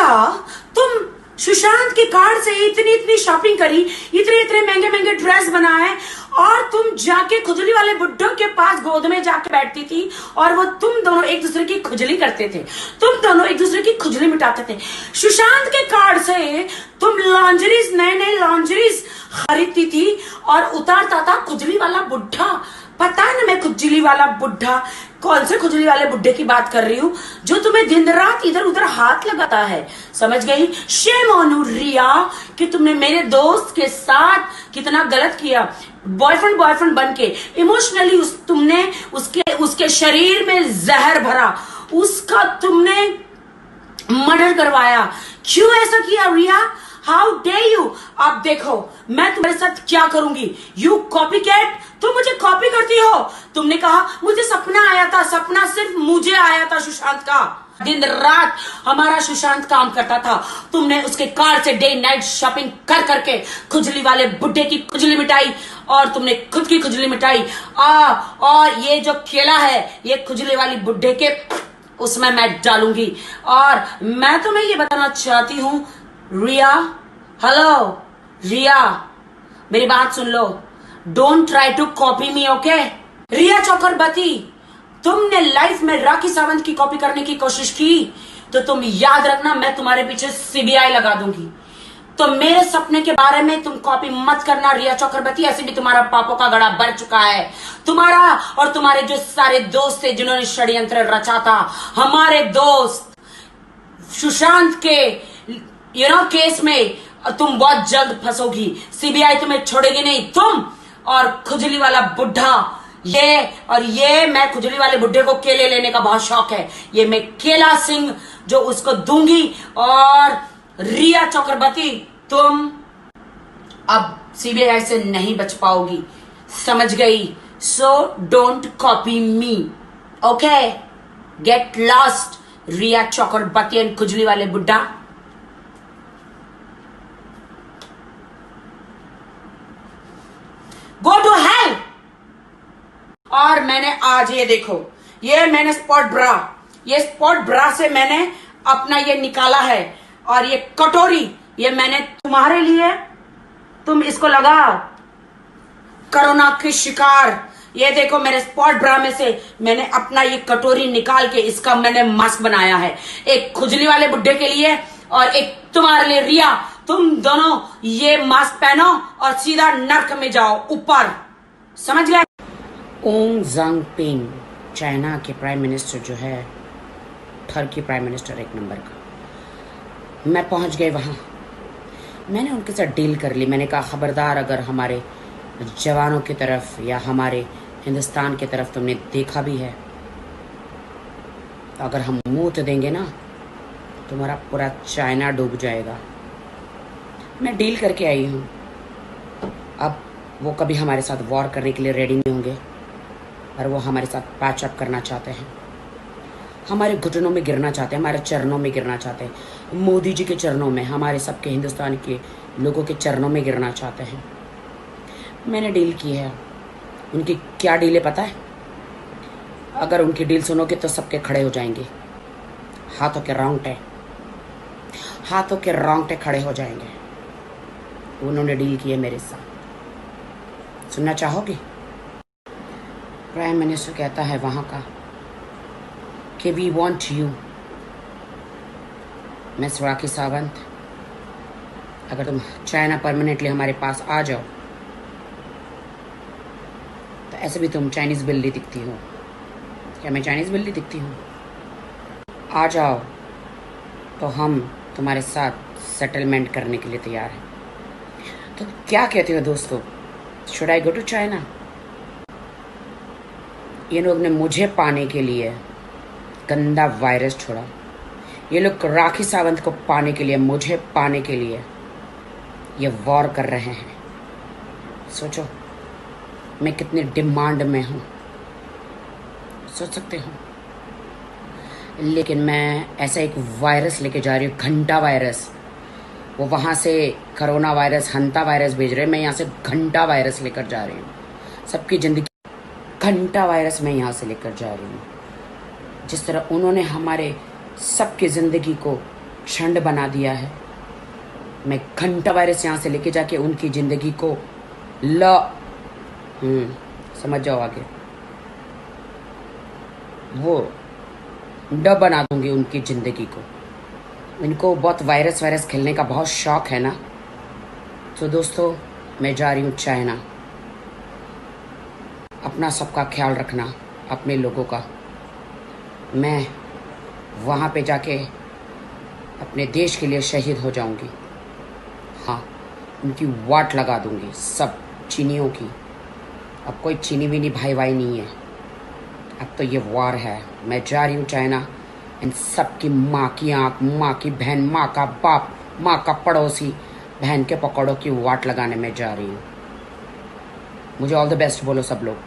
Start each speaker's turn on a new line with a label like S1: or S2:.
S1: रिया, तुम सुशांत के कार्ड से इतनी इतनी शॉपिंग करी, इतने इतने महंगे महंगे ड्रेस बनाए, और तुम जाके खुजली वाले बुड्ढों के पास गोद में जाके बैठती थी, और वो तुम दोनों एक दूसरे की खुजली करते थे, तुम दोनों एक दूसरे की खुजली मिटाते थे। सुशांत के कार्ड से तुम लॉन्जरीज, नए नए लॉन्जरीज खरीदती थी और उतारता था खुजली वाला बुड्ढा। पता है ना मैं खुजली वाला बुड्ढा, कौन से खुजली वाले बुड्ढे की बात कर रही हूँ, जो तुम्हें दिन रात इधर उधर हाथ लगाता है। समझ गई? शेम ऑन यू रिया कि तुमने मेरे दोस्त के साथ कितना गलत किया। बॉयफ्रेंड बन के इमोशनली तुमने उसके शरीर में जहर भरा, उसका तुमने मर्डर करवाया। क्यों ऐसा किया रिया? How day you? अब देखो मैं तुम्हारे साथ क्या करूंगी। यू कॉपी कैट, तुम मुझे कॉपी करती हो। तुमने कहा मुझे सपना आया था, सपना सिर्फ मुझे आया था सुशांत का। दिन रात हमारा सुशांत काम करता था, तुमने उसके कार से डे नाइट शॉपिंग कर करके खुजली वाले बुड्ढे की खुजली मिटाई, और तुमने खुद की खुजली मिटाई। और ये जो केला है, ये खुजली वाली बुड्ढे के उसमें मैं डालूंगी। और मैं तुम्हें ये बताना चाहती हूँ रिया, हेलो रिया, मेरी बात सुन लो। Don't try to copy me, okay? Riya Chakraborty, तुमने लाइफ में राखी सावंत की कॉपी करने की कोशिश की तो तुम याद रखना, मैं तुम्हारे पीछे सीबीआई लगा दूंगी। तो मेरे सपने के बारे में तुम कॉपी मत करना रिया चक्रवर्ती। ऐसे भी तुम्हारा पापों का गड़ा भर चुका है। तुम्हारा और तुम्हारे जो सारे दोस्त थे जिन्होंने षड्यंत्र रचा था, हमारे दोस्त सुशांत के केस में तुम बहुत जल्द फंसोगी। सीबीआई तुम्हें छोड़ेगी नहीं, तुम और खुजली वाला बुड्ढा। ये मैं खुजली वाले बुड्ढे को केले लेने का बहुत शौक है, ये मैं केला सिंह जो उसको दूंगी। और रिया चक्रवर्ती, तुम अब सीबीआई से नहीं बच पाओगी, समझ गई? So don't copy me, okay? Get lost Riya Chakraborty and खुजली वाले बुड्ढा। Go to hell. और मैंने आज ये देखो, ये मैंने स्पॉट ब्रा से मैंने अपना ये निकाला है, और ये कटोरी ये मैंने तुम्हारे लिए, तुम इसको लगाओ। कोरोना की शिकार, ये देखो मेरे स्पॉट ब्रा में से मैंने अपना ये कटोरी निकाल के इसका मैंने मास्क बनाया है, एक खुजली वाले बुड्ढे के लिए और एक तुम्हारे लिए। रिया, तुम दोनों ये मास्क पहनो और सीधा नर्क में जाओ ऊपर, समझ गए? ओंग जांग पिंग, चाइना के प्राइम मिनिस्टर जो है, टर्की प्राइम मिनिस्टर एक नंबर का। मैं पहुंच गई वहां, मैंने उनके साथ डील कर ली। मैंने कहा खबरदार, अगर हमारे जवानों की तरफ या हमारे हिंदुस्तान की तरफ तुमने देखा भी है तो अगर हम मुंह तो देंगे ना, तुम्हारा पूरा चाइना डूब जाएगा। मैं डील करके आई हूँ। अब वो कभी हमारे साथ वॉर करने के लिए रेडी नहीं होंगे, पर वो हमारे साथ पैच अप करना चाहते हैं, हमारे घुटनों में गिरना चाहते हैं, हमारे चरणों में गिरना चाहते हैं, मोदी जी के चरणों में, हमारे सबके हिंदुस्तान के लोगों के चरणों में गिरना चाहते हैं। मैंने डील की है। उनकी क्या डील है पता है? अगर उनकी डील सुनोगे तो सबके खड़े हो जाएंगे, हाथों के रोंगटे खड़े हो जाएंगे। उन्होंने डील की है मेरे साथ, सुनना चाहोगे? प्राइम मिनिस्टर कहता है वहां का कि we want you miss Rakhi Sawant, अगर तुम चाइना परमानेंटली हमारे पास आ जाओ तो ऐसे भी तुम चाइनीज बिल्ली दिखती हो। क्या मैं चाइनीज बिल्ली दिखती हूँ? आ जाओ तो हम तुम्हारे साथ सेटलमेंट करने के लिए तैयार हैं। तो क्या कहते हो दोस्तों, should I go to China? ये लोग ने मुझे पाने के लिए गंदा वायरस छोड़ा, ये लोग राखी सावंत को पाने के लिए, मुझे पाने के लिए ये वॉर कर रहे हैं। सोचो मैं कितनी डिमांड में हूँ, सोच सकते हो। लेकिन मैं ऐसा एक वायरस लेके जा रही हूँ, घंटा वायरस। वो वहाँ से कोरोना वायरस, हंता वायरस भेज रहे हैं, मैं यहाँ से घंटा वायरस लेकर जा रही हूँ। सबकी ज़िंदगी घंटा वायरस मैं यहाँ से लेकर जा रही हूँ। जिस तरह उन्होंने हमारे सबकी ज़िंदगी को छंड बना दिया है। मैं घंटा वायरस यहाँ से लेके जाके उनकी जिंदगी को समझ जाओ आगे, वो ड बना दूंगी उनकी जिंदगी को। इनको बहुत वायरस खेलने का बहुत शौक है ना। तो दोस्तों मैं जा रही हूँ चाइना। अपना सबका ख्याल रखना, अपने लोगों का। मैं वहाँ पे जाके अपने देश के लिए शहीद हो जाऊंगी। हाँ, उनकी वाट लगा दूंगी सब चीनियों की। अब कोई चीनी विनी भाई नहीं है, अब तो ये वार है। मैं जा रही हूँ चाइना। इन सब की माँ की आँख, माँ की बहन, माँ का बाप, माँ का पड़ोसी, बहन के पकौड़ों की वाट लगाने में जा रही हूँ। मुझे ऑल द बेस्ट बोलो सब लोग।